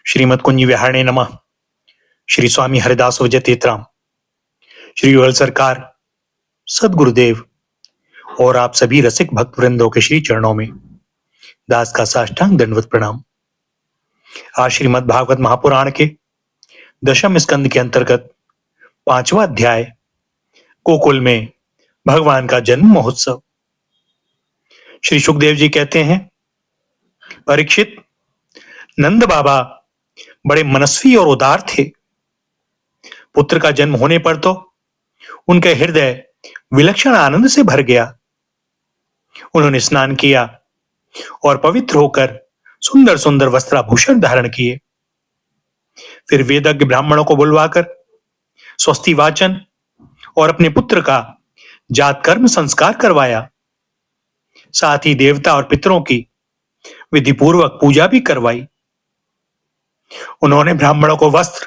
श्रीमद कुंज विहारणे नमः। श्री स्वामी हरिदास विजय तीर्थराम, श्री युगल सरकार, सदगुरुदेव और आप सभी रसिक भक्त वृंदों के श्री चरणों में दास का साष्टांग दंडवत प्रणाम। आज श्रीमद भागवत महापुराण के दशम स्कंद के अंतर्गत 5वां अध्याय गोकुल में भगवान का जन्म महोत्सव। श्री सुखदेव जी कहते हैं, परीक्षित, नंद बाबा बड़े मनस्वी और उदार थे। पुत्र का जन्म होने पर तो उनका हृदय विलक्षण आनंद से भर गया। उन्होंने स्नान किया और पवित्र होकर सुंदर सुंदर वस्त्राभूषण धारण किए। फिर वेदज्ञ ब्राह्मणों को बुलवाकर स्वस्ति वाचन और अपने पुत्र का जात कर्म संस्कार करवाया। साथ ही देवता और पितरों की विधिपूर्वक पूजा भी करवाई। उन्होंने ब्राह्मणों को वस्त्र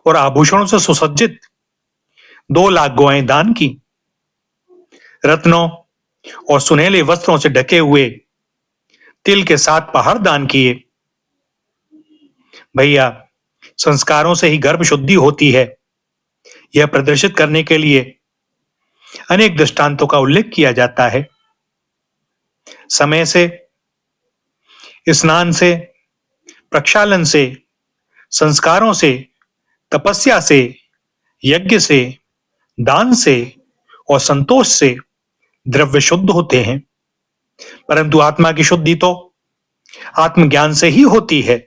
और आभूषणों से सुसज्जित 2 लाख गौएं दान की। रत्नों और सुनहले वस्त्रों से ढके हुए तिल के 7 पहाड़ दान किए। भैया, संस्कारों से ही गर्भ शुद्धि होती है, यह प्रदर्शित करने के लिए अनेक दृष्टांतों का उल्लेख किया जाता है। समय से, स्नान से, प्रक्षालन से, संस्कारों से, तपस्या से, यज्ञ से, दान से और संतोष से द्रव्य शुद्ध होते हैं, परंतु आत्मा की शुद्धि तो आत्मज्ञान से ही होती है।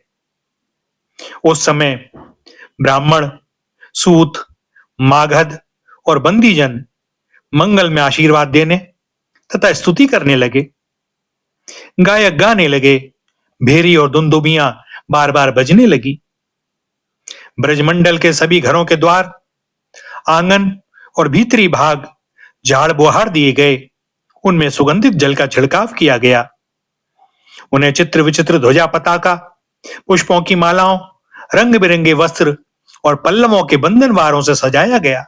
उस समय ब्राह्मण, सूत, मागध और बंदीजन मंगल में आशीर्वाद देने तथा स्तुति करने लगे। गायक गाने लगे, भेरी और दुंदुबियां बार बार बजने लगी। ब्रजमंडल के सभी घरों के द्वार, आंगन और भीतरी भाग झाड़ बुहार दिए गए। उनमें सुगंधित जल का छिड़काव किया गया। उन्हें चित्र विचित्र ध्वजा पताका, पुष्पों की मालाओं, रंग बिरंगे वस्त्र और पल्लवों के बंधनवारों से सजाया गया।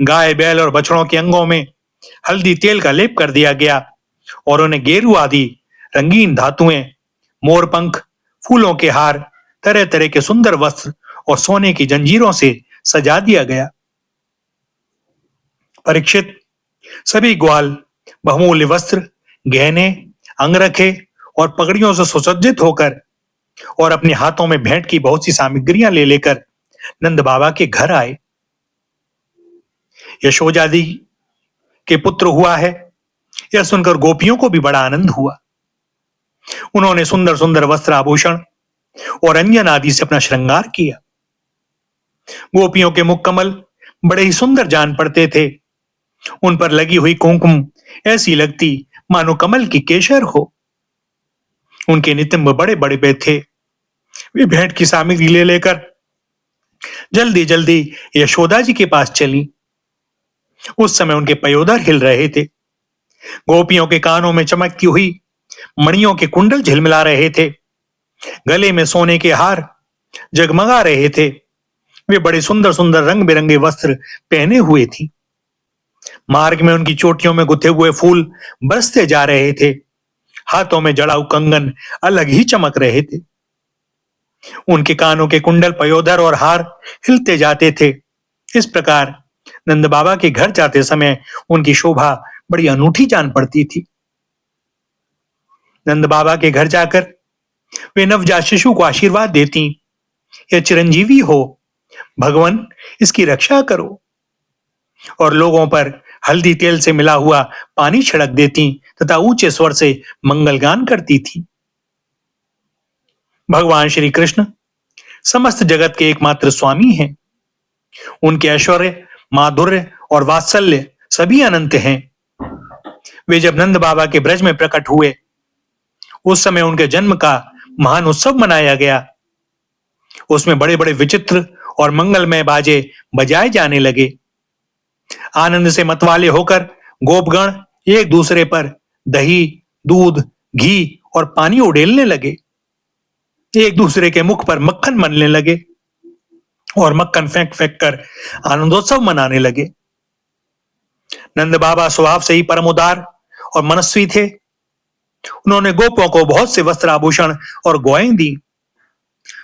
गाय, बैल और बछड़ों के अंगों में हल्दी तेल का लेप कर दिया गया और उन्हें गेरू आदि रंगीन धातुएं, मोरपंख, फूलों के हार, तरह तरह के सुंदर वस्त्र और सोने की जंजीरों से सजा दिया गया। परीक्षित, सभी ग्वाल बहुमूल्य वस्त्र, गहने, अंगरखे और पगड़ियों से सुसज्जित होकर और अपने हाथों में भेंट की बहुत सी सामग्रियां ले लेकर नंद बाबा के घर आए। यशोजादी के पुत्र हुआ है, यह सुनकर गोपियों को भी बड़ा आनंद हुआ। उन्होंने सुंदर सुंदर वस्त्र, आभूषण और अंजन आदि से अपना श्रृंगार किया। गोपियों के मुख कमल बड़े ही सुंदर जान पड़ते थे। उन पर लगी हुई कुंकुम ऐसी लगती मानो कमल की केसर हो। उनके नितंब बड़े बड़े थे। वे भेंट की सामग्री ले लेकर जल्दी जल्दी यशोदा जी के पास चली। उस समय उनके पयोदर हिल रहे थे। गोपियों के कानों में चमकती हुई मणियों के कुंडल झिलमिला रहे थे। गले में सोने के हार जगमगा रहे थे। वे बड़े सुंदर सुंदर रंग बिरंगे वस्त्र पहने हुए थी। मार्ग में उनकी चोटियों में गुथे हुए फूल बरसते जा रहे थे। हाथों में जड़ाऊ कंगन अलग ही चमक रहे थे। उनके कानों के कुंडल, पयोधर और हार हिलते जाते थे। इस प्रकार नंद बाबा के घर जाते समय उनकी शोभा बड़ी अनूठी जान पड़ती थी। नंद बाबा के घर जाकर वे नवजात शिशु को आशीर्वाद देती, यह चिरंजीवी हो, भगवान इसकी रक्षा करो, और लोगों पर हल्दी तेल से मिला हुआ पानी छिड़क देती तथा ऊंचे स्वर से मंगलगान करती थी। भगवान श्री कृष्ण समस्त जगत के एकमात्र स्वामी हैं। उनके ऐश्वर्य, माधुर्य और वात्सल्य सभी अनंत हैं। वे जब नंद बाबा के ब्रज में प्रकट हुए, उस समय उनके जन्म का महान उत्सव मनाया गया। उसमें बड़े बड़े विचित्र और मंगलमय बाजे बजाए जाने लगे। आनंद से मतवाले होकर गोपगण एक दूसरे पर दही, दूध, घी और पानी उड़ेलने लगे। एक दूसरे के मुख पर मक्खन मलने लगे और मक्खन फेंक फेंक कर आनंदोत्सव मनाने लगे। नंद बाबा स्वभाव से ही परम उदार और मनस्वी थे। उन्होंने गोपों को बहुत से वस्त्र, आभूषण और गौएं दी।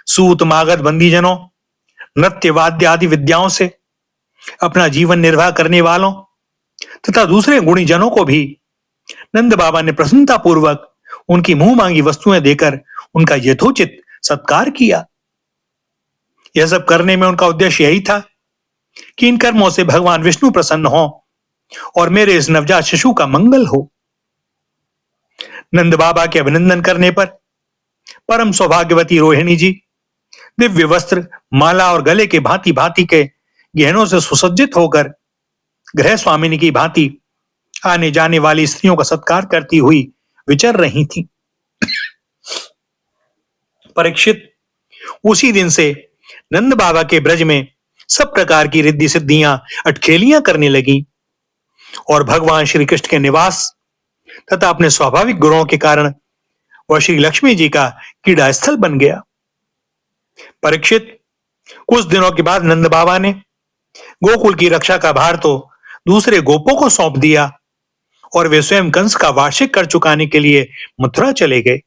सूत मागध बंदीजनों, नृत्य वाद्य आदि विद्याओं से अपना जीवन निर्वाह करने वालों तथा दूसरे गुणीजनों को भी नंद बाबा ने प्रसन्नता पूर्वक उनकी मुंह मांगी वस्तुएं देकर उनका यथोचित सत्कार किया। यह सब करने में उनका उद्देश्य यही था कि इन कर्मों से भगवान विष्णु प्रसन्न हो और मेरे इस नवजात शिशु का मंगल हो। नंद बाबा के अभिनंदन करने पर परम सौभाग्यवती रोहिणी जी दिव्य वस्त्र, माला और गले के भांति भांति के गहनों से सुसज्जित होकर गृह स्वामिनी की भांति आने जाने वाली स्त्रियों का सत्कार करती हुई विचर रही थी। परीक्षित, उसी दिन से नंद बाबा के ब्रज में सब प्रकार की रिद्धि सिद्धियां, अटखेलियां करने लगी और भगवान श्री कृष्ण के निवास तथा अपने स्वाभाविक गुणों के कारण वह श्री लक्ष्मी जी का क्रीड़ा स्थल बन गया। परीक्षित, कुछ दिनों के बाद नंद बाबा ने गोकुल की रक्षा का भार तो दूसरे गोपों को सौंप दिया और वे स्वयं कंस का वार्षिक कर चुकाने के लिए मथुरा चले गए।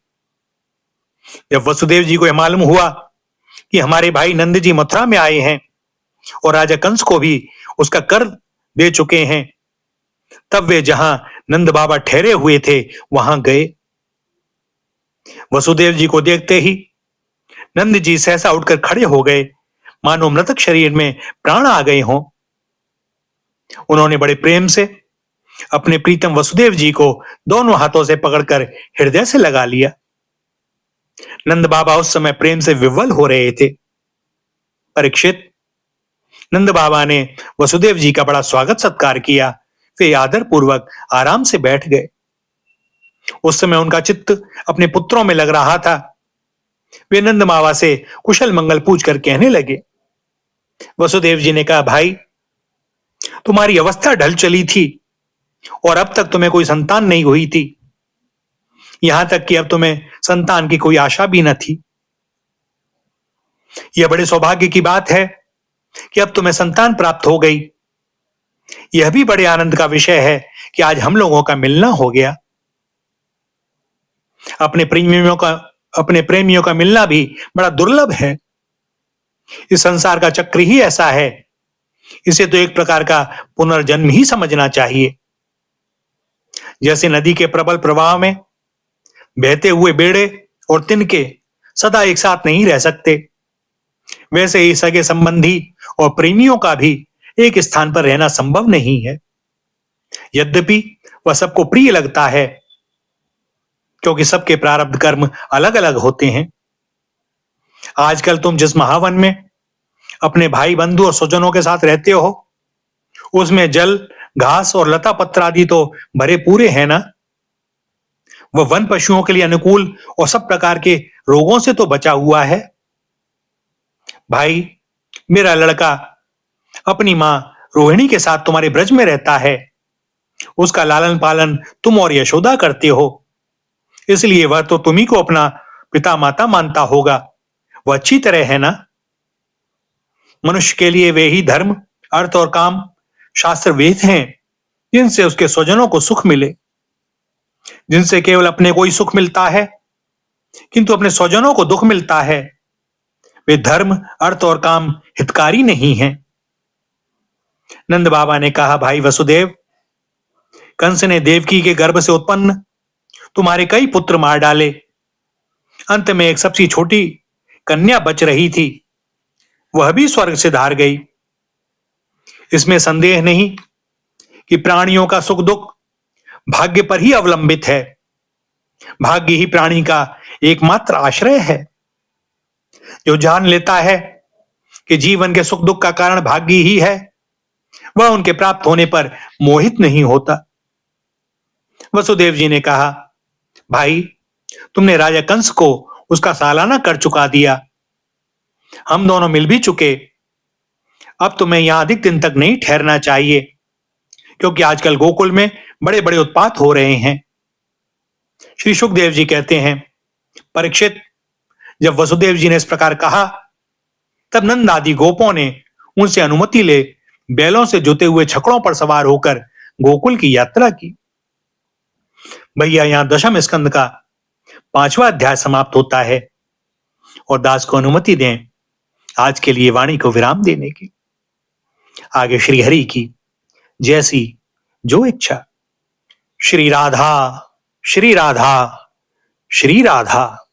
जब वसुदेव जी को यह मालूम हुआ कि हमारे भाई नंद जी मथुरा में आए हैं और राजा कंस को भी उसका कर दे चुके हैं, तब वे जहां नंद बाबा ठहरे हुए थे वहां गए। वसुदेव जी को देखते ही नंद जी सहसा उठकर खड़े हो गए, मानो मृतक शरीर में प्राण आ गए हों। उन्होंने बड़े प्रेम से अपने प्रीतम वसुदेव जी को दोनों हाथों से पकड़कर हृदय से लगा लिया। नंद बाबा उस समय प्रेम से विह्वल हो रहे थे। परीक्षित, नंद बाबा ने वसुदेव जी का बड़ा स्वागत सत्कार किया। वे आदर पूर्वक आराम से बैठ गए। उस समय उनका चित्त अपने पुत्रों में लग रहा था। वे नंद बाबा से कुशल मंगल पूछकर कहने लगे। वसुदेव जी ने कहा, भाई, तुम्हारी अवस्था ढल चली थी और अब तक तुम्हें कोई संतान नहीं हुई थी। यहां तक कि अब तुम्हें संतान की कोई आशा भी न थी। यह बड़े सौभाग्य की बात है कि अब तुम्हें संतान प्राप्त हो गई। यह भी बड़े आनंद का विषय है कि आज हम लोगों का मिलना हो गया। अपने प्रेमियों का मिलना भी बड़ा दुर्लभ है। इस संसार का चक्र ही ऐसा है। इसे तो एक प्रकार का पुनर्जन्म ही समझना चाहिए। जैसे नदी के प्रबल प्रवाह में बहते हुए बेड़े और तिनके सदा एक साथ नहीं रह सकते, वैसे ही सगे संबंधी और प्रेमियों का भी एक स्थान पर रहना संभव नहीं है। यद्यपि वह सबको प्रिय लगता है, क्योंकि सबके प्रारब्ध कर्म अलग अलग होते हैं। आजकल तुम जिस महावन में अपने भाई बंधु और स्वजनों के साथ रहते हो, उसमें जल, घास और लता पत्र आदि तो भरे पूरे हैं ना। वह वन पशुओं के लिए अनुकूल और सब प्रकार के रोगों से तो बचा हुआ है। भाई, मेरा लड़का अपनी मां रोहिणी के साथ तुम्हारे ब्रज में रहता है। उसका लालन पालन तुम और यशोदा करते हो, इसलिए वह तो तुम्ही को अपना पिता माता मानता होगा। वह अच्छी तरह है ना। मनुष्य के लिए वे ही धर्म, अर्थ और काम शास्त्र वेद हैं जिनसे उसके स्वजनों को सुख मिले। जिनसे केवल अपने को ही सुख मिलता है किंतु अपने स्वजनों को दुख मिलता है, वे धर्म, अर्थ और काम हितकारी नहीं हैं। नंद बाबा ने कहा, भाई वसुदेव, कंस ने देवकी के गर्भ से उत्पन्न तुम्हारे कई पुत्र मार डाले। अंत में एक सबसे छोटी कन्या बच रही थी, वह भी स्वर्ग से धार गई। इसमें संदेह नहीं कि प्राणियों का सुख दुख भाग्य पर ही अवलंबित है। भाग्य ही प्राणी का एकमात्र आश्रय है। जो जान लेता है कि जीवन के सुख दुख का कारण भाग्य ही है, वह उनके प्राप्त होने पर मोहित नहीं होता। वसुदेव जी ने कहा, भाई, तुमने राजा कंस को उसका सालाना कर चुका दिया। हम दोनों मिल भी चुके। अब तुम्हें यहां अधिक दिन तक नहीं ठहरना चाहिए, क्योंकि आजकल गोकुल में बड़े बड़े उत्पात हो रहे हैं। श्री सुखदेव जी कहते हैं, परीक्षित, जब वसुदेव जी ने इस प्रकार कहा, तब नंद आदि गोपों ने उनसे अनुमति ले बैलों से जुते हुए छकड़ों पर सवार होकर गोकुल की यात्रा की। भैया, यहां दशम स्कंद का 5वां अध्याय समाप्त होता है। और दास को अनुमति दें आज के लिए वाणी को विराम देने की। आगे श्री हरि की जैसी जो इच्छा। श्री राधा, श्री राधा, श्री राधा।